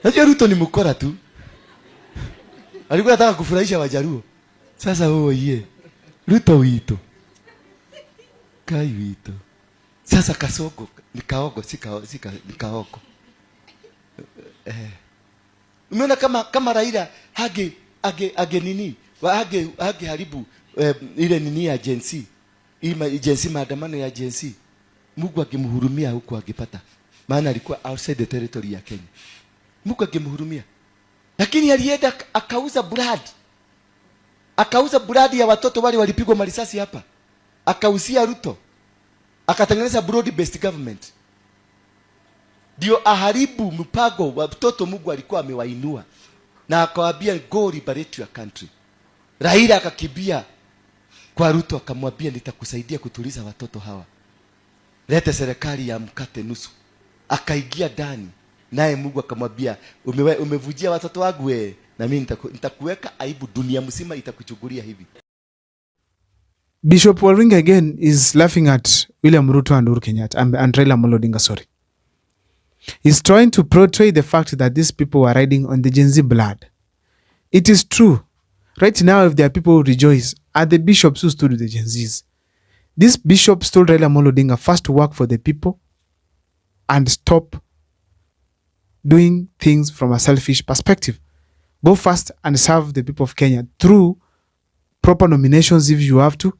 Najua Ruto ni mkora tu. Alikuwa anataka kufurahisha Wajaluo. Sasa ye. Ruto wito. Kai wito. Sasa kasoko, nikaogo, nikaogo. Umeona kama Raila hage nini? Hage haribu ile nini ya agency. Agency maandamano ya agency. Mungu akimhurumia huko akipata. Maana alikuwa outside the territory ya Kenya. Mungu akimhurumia. Lakini alienda akauza blood. Akauza blood ya watoto wale walipigwa marisasi hapa. Akausia Ruto. Akatengeneza broad based government. Ndio aharibu mpango wa watoto Mungu alikuwa amewainua. Na akawaambia go liberate your country. Raila akakimbia kwa Ruto akamwambia nitakusaidia kutuliza watoto hawa. Leta serikali ya mkate nusu. Akaingia ndani. Naye Mungu akamwambia umevujia watoto wangu na mimi nitakuweka aibu, dunia mzima itakuchukulia hivi. Bishop Waringa again is laughing at William Ruto and Uhuru Kenyatta and Raila Amolo Odinga, sorry. He's trying to portray the fact that these people were riding on the Gen Z blood. It is true. Right now, if there are people who rejoice, are the bishops who stood with the Gen Zs. These bishops told Raila Amolo Odinga first to work for the people and stop doing things from a selfish perspective. Go first and serve the people of Kenya through proper nominations if you have to,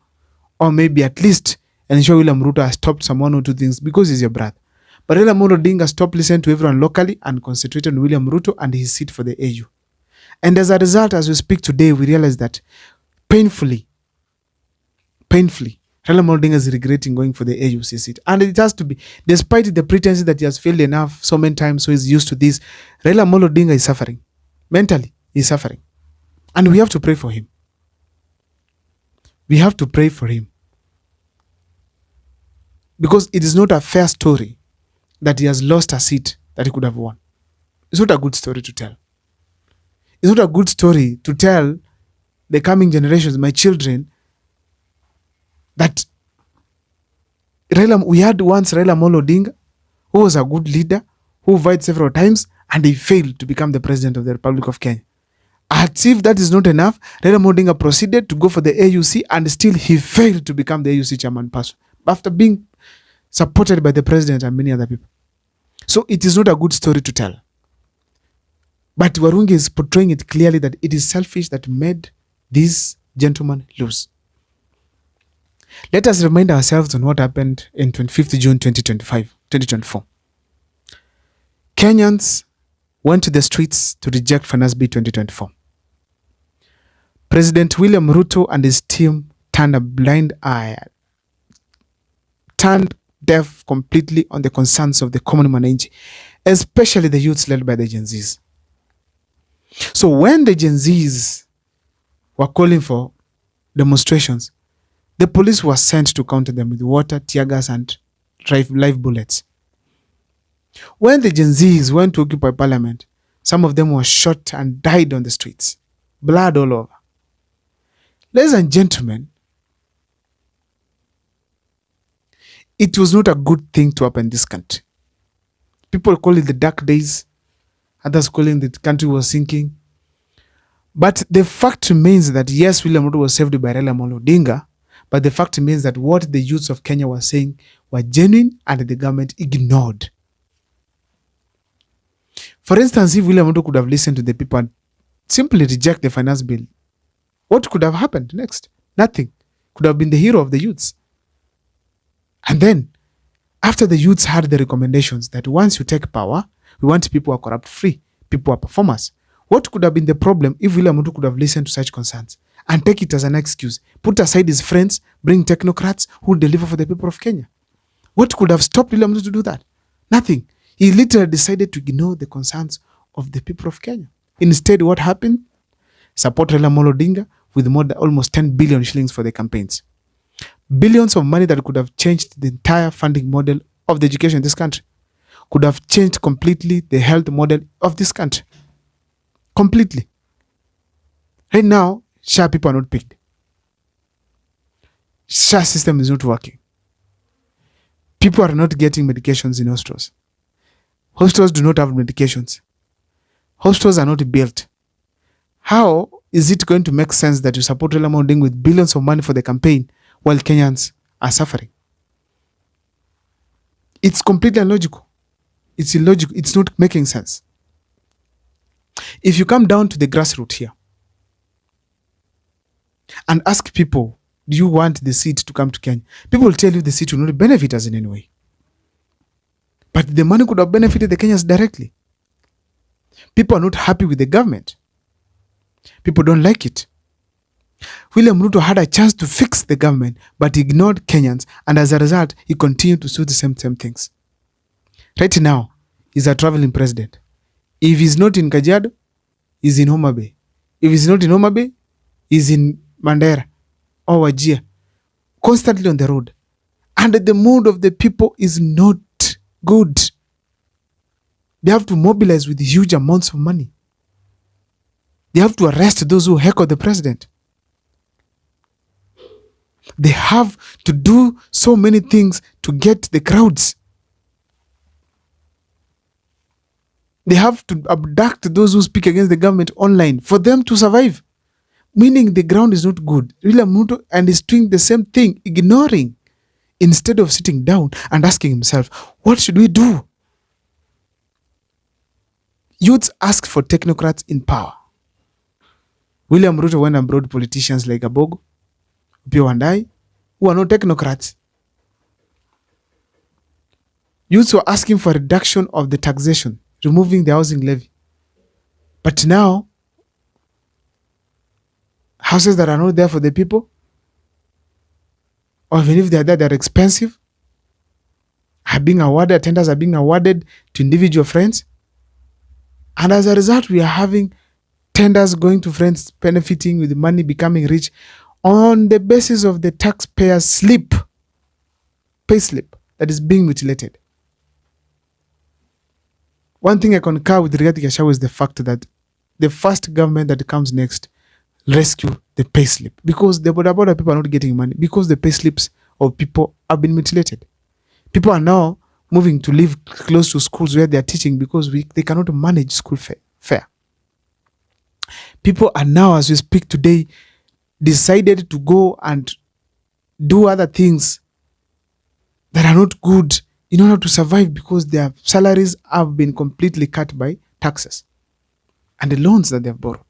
or maybe at least ensure William Ruto has stopped some one or two things because he's your brother. But Raila Amolo Odinga stopped listening to everyone locally and concentrated on William Ruto and his seat for the AU. And as a result, as we speak today, we realize that painfully, Raila Amolo Odinga is regretting going for the AUC seat. And it has to be, despite the pretense that he has failed enough so many times, so he's used to this, Raila Amolo Odinga is suffering. Mentally, he's suffering. And we have to pray for him. We have to pray for him. Because it is not a fair story that he has lost a seat that he could have won. It's not a good story to tell. It's not a good story to tell the coming generations, my children, that we had once Raila Amolo Odinga, who was a good leader, who vied several times, and he failed to become the president of the Republic of Kenya. As if that is not enough, Raila Amolo Odinga proceeded to go for the AUC, and still he failed to become the AUC chairman person, after being supported by the president and many other people. So it is not a good story to tell. But Warungi is portraying it clearly that it is selfish that made this gentleman lose. Let us remind ourselves on what happened in 25th June 2024. Kenyans went to the streets to reject Finance Bill 2024. President William Ruto and his team turned a blind eye, turned deaf completely on the concerns of the common mananchi, especially the youths led by the Gen Zs. So when the Gen Zs were calling for demonstrations, the police was sent to counter them with water, tear gas, and live bullets. When the Gen Zs went to occupy parliament, some of them were shot and died on the streets. Blood all over. Ladies and gentlemen, it was not a good thing to happen in this country. People call it the dark days. Others calling the country was sinking. But the fact remains that yes, William Ruto was saved by Raila Amolo Odinga, but the fact remains that what the youths of Kenya were saying were genuine and the government ignored. For instance, if William Ruto could have listened to the people and simply reject the finance bill, what could have happened next? Nothing. Could have been the hero of the youths. And then, after the youths had the recommendations that once you take power, we want people who are corrupt-free, people who are performers. What could have been the problem if William Ruto could have listened to such concerns and take it as an excuse, put aside his friends, bring technocrats who will deliver for the people of Kenya? What could have stopped William Ruto to do that? Nothing. He literally decided to ignore the concerns of the people of Kenya. Instead, what happened? Support Raila Amolo Odinga with more than almost 10 billion shillings for the campaigns. Billions of money that could have changed the entire funding model of the education in this country. Could have changed completely the health model of this country. Completely. Right now, SHA people are not picked. SHA system is not working. People are not getting medications in hospitals. Hospitals do not have medications. Hospitals are not built. How is it going to make sense that you support Raila Amolo Odinga with billions of money for the campaign while Kenyans are suffering? It's completely illogical. It's illogical. It's not making sense. If you come down to the grassroots here and ask people, do you want the seat to come to Kenya? People will tell you the seat will not benefit us in any way. But the money could have benefited the Kenyans directly. People are not happy with the government. People don't like it. William Ruto had a chance to fix the government, but he ignored Kenyans, and as a result, he continued to do the same things. Right now, he's a traveling president. If he's not in Kajiado, he's in Homa Bay. If he's not in Homa Bay, he's in Mandera or Wajir, constantly on the road. And the mood of the people is not good. They have to mobilize with huge amounts of money. They have to arrest those who heckle the president. They have to do so many things to get the crowds. They have to abduct those who speak against the government online for them to survive. Meaning the ground is not good. William Ruto and is doing the same thing, ignoring, instead of sitting down and asking himself, what should we do? Youths ask for technocrats in power. William Ruto went and brought politicians like Abogo, Opiyo Wandayi, who are not technocrats. Youths were asking for a reduction of the taxation, removing the housing levy. But now, houses that are not there for the people, or even if they are there, they're expensive, are being awarded, tenders are being awarded to individual friends. And as a result, we are having tenders going to friends benefiting with the money, becoming rich on the basis of the taxpayer's pay slip that is being mutilated. One thing I concur with Rigathi Gachagua is the fact that the first government that comes next rescue the pay slip, because the border people are not getting money, because the pay slips of people have been mutilated. People are now moving to live close to schools where they are teaching because they cannot manage school fare. People are now, as we speak today, decided to go and do other things that are not good in order to survive because their salaries have been completely cut by taxes and the loans that they have borrowed.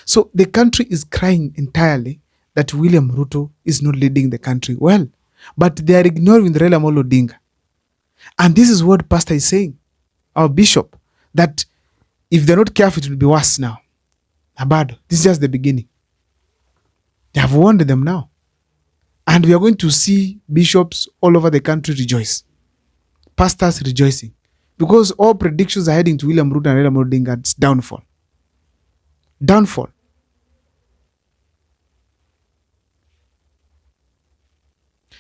So the country is crying entirely that William Ruto is not leading the country well, but they are ignoring Raila Amolo Odinga. And this is what Pastor is saying, our bishop, that if they're not careful, it will be worse now. Abado, this is just the beginning. They have warned them now. And we are going to see bishops all over the country rejoice. Pastors rejoicing. Because all predictions are heading to William Ruto and Raila Amolo Odinga's downfall. Downfall.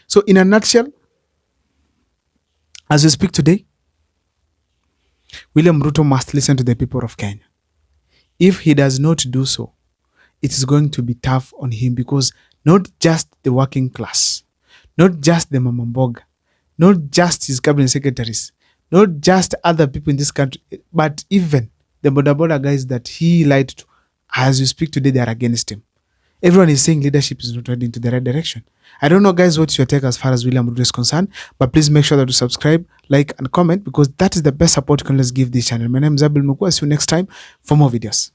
So in a nutshell, as we speak today, William Ruto must listen to the people of Kenya. If he does not do so, it is going to be tough on him, because not just the working class, not just the Mama Mboga, not just his cabinet secretaries, not just other people in this country, but even the boda guys that he lied to, as we speak today, they are against him. Everyone is saying leadership is not heading to the right direction. I don't know, guys, what's your take as far as William Ruto is concerned, but please make sure that you subscribe, like, and comment, because that is the best support you can let's give this channel. My name is Abel Mukwa. See you next time for more videos.